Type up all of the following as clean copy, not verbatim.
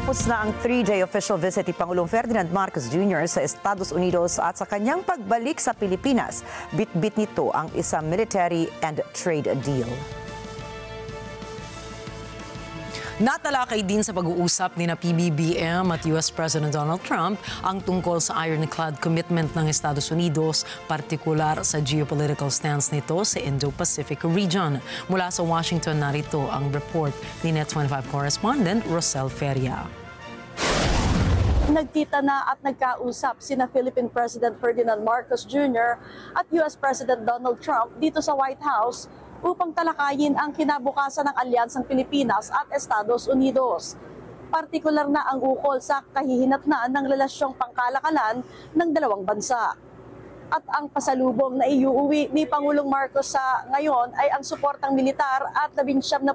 Natapos na ang 3-day official visit ni Pangulong Ferdinand Marcos Jr. sa Estados Unidos at sa kanyang pagbalik sa Pilipinas, bit-bit nito ang isang military and trade deal. Natalakay din sa pag-uusap ni PBBM at US President Donald Trump ang tungkol sa ironclad commitment ng Estados Unidos, partikular sa geopolitical stance nito sa Indo-Pacific region. Mula sa Washington, narito ang report ni Net25 correspondent Rosel Feria. Nagkita na at nagkausap sina Philippine President Ferdinand Marcos Jr. at US President Donald Trump dito sa White House upang talakayin ang kinabukasan ng alyansang Pilipinas at Estados Unidos. Partikular na ang ukol sa kahihinatnaan ng relasyong pangkalakalan ng dalawang bansa. At ang pasalubong na iuuwi ni Pangulong Marcos sa ngayon ay ang suportang militar at 19%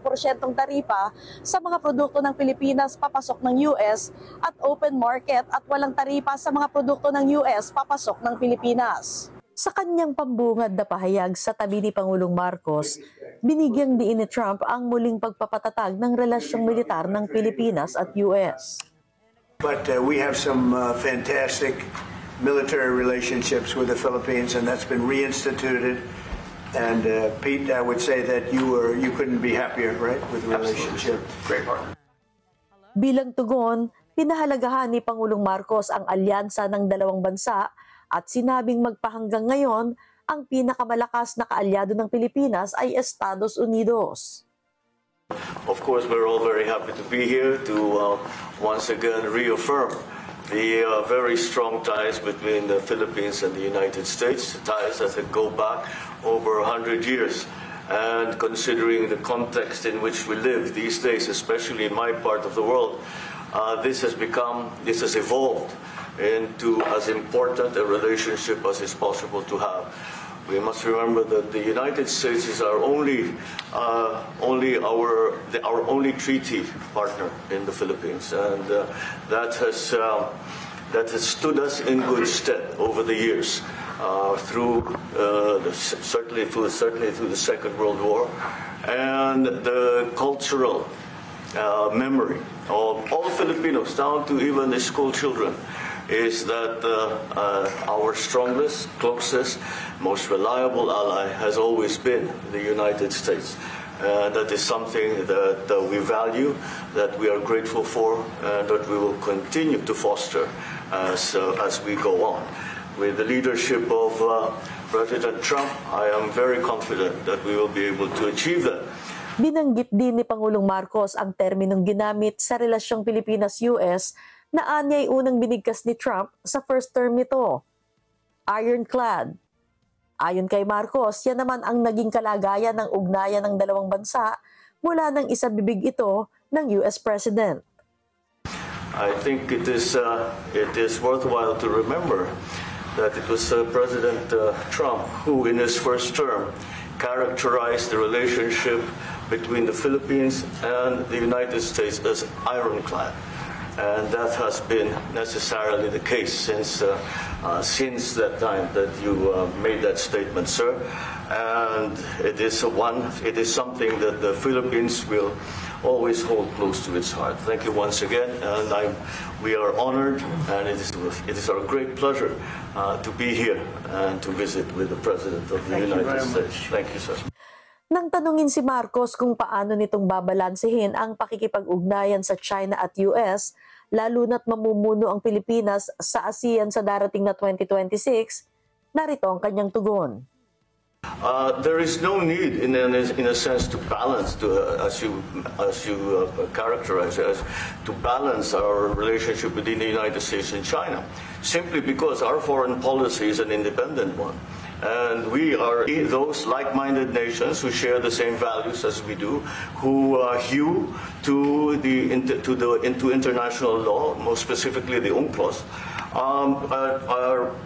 taripa sa mga produkto ng Pilipinas papasok ng US at open market at walang taripa sa mga produkto ng US papasok ng Pilipinas. Sa kanyang pambungad na pahayag sa tabi ni Pangulong Marcos, binigyang diin ni Trump ang muling pagpapatatag ng relasyong militar ng Pilipinas at US. But we have some fantastic military relationships with the Philippines, and that's been reinstituted. And Pete, I would say that you couldn't be happier, right, with the relationship. Great partner. Bilang tugon, pinahalagahan ni Pangulong Marcos ang alyansa ng dalawang bansa at sinabing magpahanggang ngayon, ang pinakamalakas na kaalyado ng Pilipinas ay Estados Unidos. Of course, we're all very happy to be here to once again reaffirm the very strong ties between the Philippines and the United States, ties that go back over 100 years. And considering the context in which we live these days, especially in my part of the world, this has evolved into as important a relationship as is possible to have. We must remember that the United States is our only treaty partner in the Philippines, and that has stood us in good stead over the years, certainly through the Second World War, and the cultural memory of all Filipinos, down to even the school children, is that our strongest, closest, most reliable ally has always been the United States. That is something that we value, that we are grateful for, and that we will continue to foster as we go on. With the leadership of President Trump, I am very confident that we will be able to achieve that. Binanggit din ni Pangulong Marcos ang terminong ginamit sa relasyong Pilipinas-US na anya'y unang binigkas ni Trump sa first term nito, ironclad. Ayon kay Marcos, yan naman ang naging kalagayan ng ugnayan ng dalawang bansa mula nang isabibig ito ng US President. I think it is worthwhile to remember that it was President Trump who, in his first term, characterized the relationship between the Philippines and the United States as ironclad. And that has been necessarily the case since that time that you made that statement, sir. And it is something that the Philippines will always hold close to its heart. Thank you once again, and we are honored, and it is our great pleasure to be here and to visit with the President of the United States. Thank you, sir. Nang tanungin si Marcos kung paano nitong babalansehin ang pakikipag-ugnayan sa China at US, lalo na't mamumuno ang Pilipinas sa ASEAN sa darating na 2026, narito ang kanyang tugon. There is no need, in a sense, to balance, as you characterize it, to balance our relationship within the United States and China, simply because our foreign policy is an independent one. And we are those like-minded nations who share the same values as we do, who hew to international law, most specifically the UNCLOS,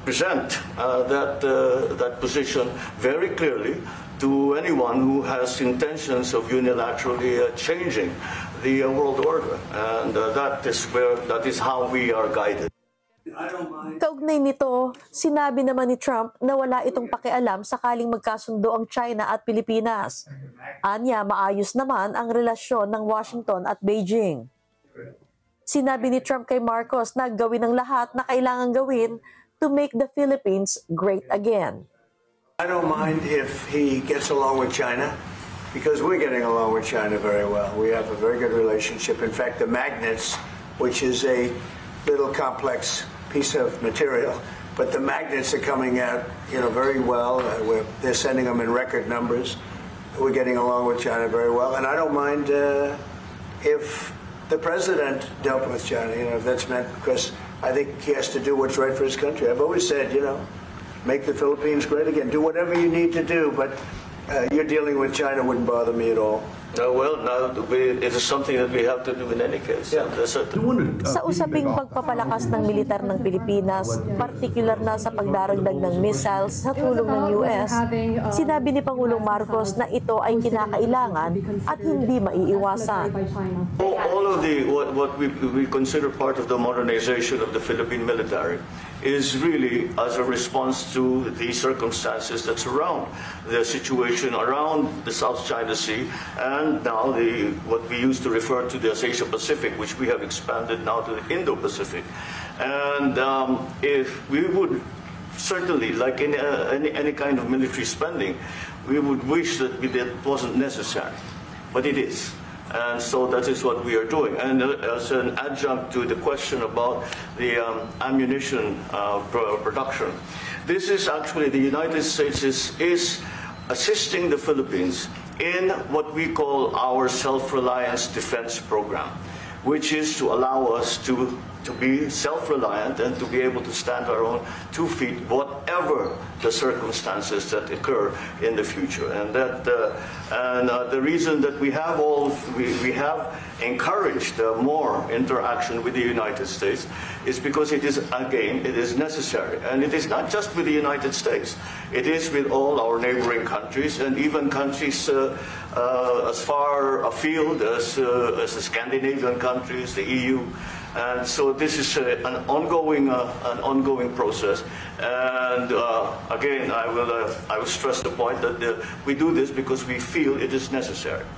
present that position very clearly to anyone who has intentions of unilaterally changing the world order, and that is how we are guided. Kaugnay nito, sinabi naman ni Trump na wala itong pakialam sakaling magkasundo ang China at Pilipinas. Anya, maayos naman ang relasyon ng Washington at Beijing. Sinabi ni Trump kay Marcos na gawin ang lahat na kailangan gawin to make the Philippines great again. I don't mind if he gets along with China, because we're getting along with China very well. We have a very good relationship. In fact, the magnets, which is a little complex piece of material, but the magnets are coming out, very well. They're sending them in record numbers. We're getting along with China very well, and I don't mind if the president dealt with China, if that's meant, because I think he has to do what's right for his country. I've always said, make the Philippines great again. Do whatever you need to do, but you're dealing with China wouldn't bother me at all. It is something that we have to do in any case. Yeah. Sa usaping pagpapalakas ng militar ng Pilipinas, partikular na sa pagdaragdag ng missiles sa tulong ng US, sinabi ni Pangulong Marcos na ito ay kinakailangan at hindi maiiwasan. All of what we consider part of the modernization of the Philippine military is really as a response to the circumstances that surround the situation around the South China Sea and now what we used to refer to as Asia Pacific, which we have expanded now to the Indo-Pacific. And if we would certainly, like in any kind of military spending, we would wish that that wasn't necessary, but it is. And so that is what we are doing. And as an adjunct to the question about the ammunition production, this is actually the United States is assisting the Philippines in what we call our self-reliance defense program, which is to allow us to be self-reliant and to be able to stand our own 2 feet, whatever the circumstances that occur in the future. And the reason that we have encouraged more interaction with the United States is because it is necessary. And it is not just with the United States. It is with all our neighboring countries and even countries as far afield as the Scandinavian countries, the EU. And so this is an ongoing process. And again, I will stress the point that we do this because we feel it is necessary.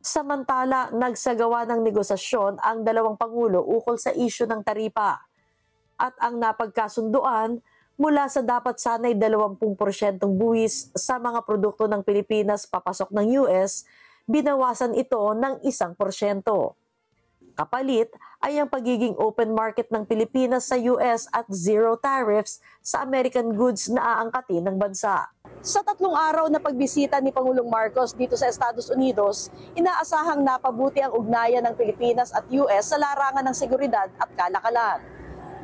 Samantala, nagsagawa ng negosasyon ang dalawang pangulo ukol sa isyu ng taripa. At ang napagkasunduan, mula sa dapat sanay 20% buwis sa mga produkto ng Pilipinas papasok ng US, binawasan ito ng 1%. Kapalit ay ang pagiging open market ng Pilipinas sa US at zero tariffs sa American goods na aangkatin ng bansa. Sa 3 araw na pagbisita ni Pangulong Marcos dito sa Estados Unidos, inaasahang napabuti ang ugnayan ng Pilipinas at US sa larangan ng seguridad at kalakalan.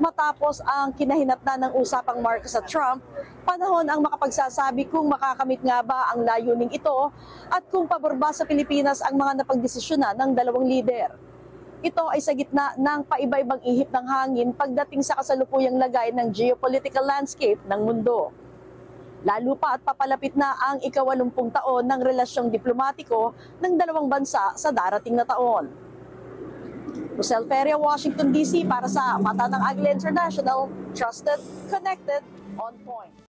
Matapos ang kinahinatnan ng usapang Marcos at Trump, panahon ang makapagsasabi kung makakamit nga ba ang layuning ito at kung pabor ba sa Pilipinas ang mga napagdesisyonan ng dalawang lider. Ito ay sa gitna ng paiba-ibang ihip ng hangin pagdating sa kasalukuyang lagay ng geopolitical landscape ng mundo. Lalo pa at papalapit na ang ika-80 taon ng relasyong diplomatiko ng dalawang bansa sa darating na taon. Rosel Feria, Washington DC para sa Mata ng Agila International, Trusted, Connected, On Point.